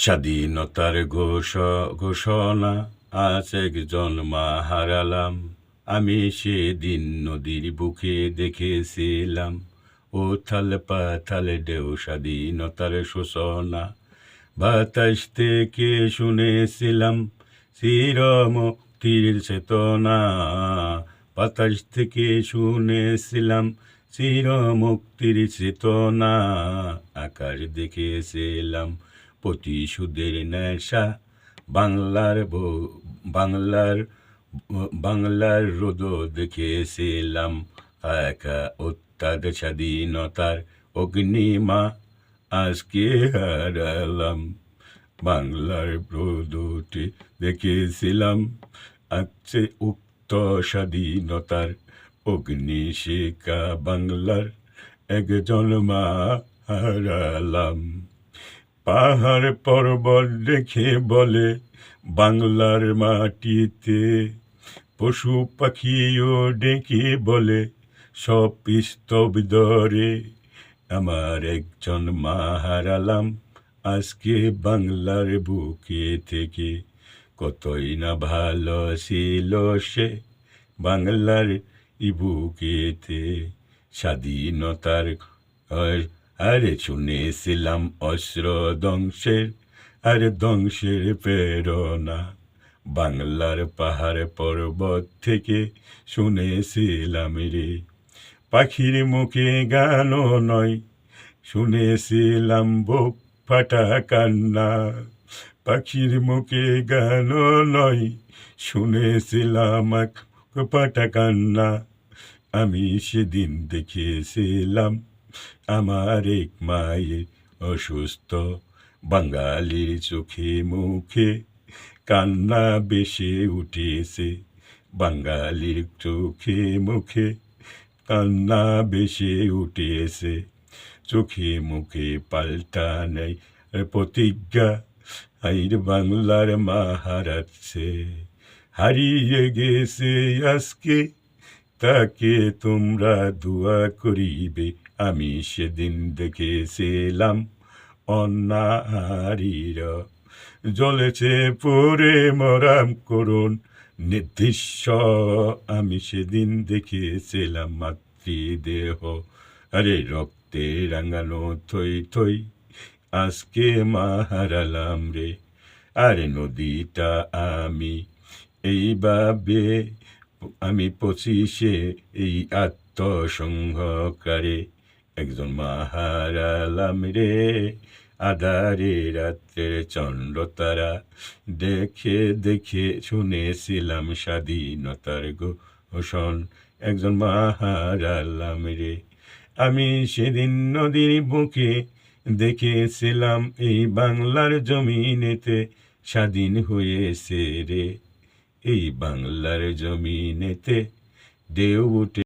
স্বাধীনতার ঘোষণা আজ একজন মা হারালাম। আমি সেদিন নদীর বুকে দেখেছিলাম উথাল পাথাল ঢেউ, স্বাধীনতার সূচনা। বাতাস থেকে শুনেছিলাম চির মুক্তির চেতনা। বাতাস থেকে শুনেছিলাম চির মুক্তির চেতনা। আকাশ দেখেছিলাম প্রতিশোধের নেশা। বাংলার বাংলার রোদ দেখেছিলাম একা উত্তাদ, স্বাধীনতার অগ্নিমা আজকে হারালাম। বাংলার রোদটি দেখেছিলাম আছে উক্ত স্বাধীনতার অগ্নিশিখা। বাংলার একজন মা হারালাম। পাহাড় পর্বত দেখে বলে বাংলার মাটিতে, পশু পাখিও ডেকে বলে সব স্তব্ধরে। আমার একজন মা হারালাম আজকে বাংলার বুকে থেকে। কতই না ভালো ছিল সে বাংলার বুকেতে। স্বাধীনতার আরে শুনেছিলাম অস্ত্র ধ্বংসের, আর ধ্বংসের প্রেরণা। বাংলার পাহাড় পর্বত থেকে শুনেছিলাম রে, পাখির মুখে গানও নয়, শুনেছিলাম বুক ফাটা কান্না। পাখির মুখে গানও নয়, শুনেছিলাম এক ফাটা কান্না। আমি সেদিন দেখেছিলাম আমার এক মায়ের অসুস্থ, বাঙালির চোখে মুখে কান্না বেশে উঠেছে। বাঙালির চোখে মুখে কান্না বেশে উঠেছে। চোখে মুখে পাল্টা নেই প্রতিজ্ঞা, আইর বাংলার মা হারাচ্ছে। হারিয়ে গেছে আজকে, তাকে তোমরা দোয়া করিবে। আমি সেদিন দেখেছিলাম অনারীরা জ্বলেছে পড়ে মরাম করুণ নির্দৃশ্য। আমি সেদিন দেখেছিলাম মাতৃদেহ আরে রক্তে রাঙানো থই থই। আজকে মা হারালাম রে। আরে নদীটা আমি এইভাবে আমি পঁচিশে এই আত্মসংহকারে একজন মা হারালাম রে। আধারে রাত্রের চন্দ্রতারা দেখে দেখে শুনেছিলাম স্বাধীনতার ঘোষণ। একজন মা হারালাম রে। আমি সেদিন নদীর বুকে দেখেছিলাম এই বাংলার জমিনেতে স্বাধীন হয়েছে রে। এই বাংলার জমিনেতে ঢেউ উঠে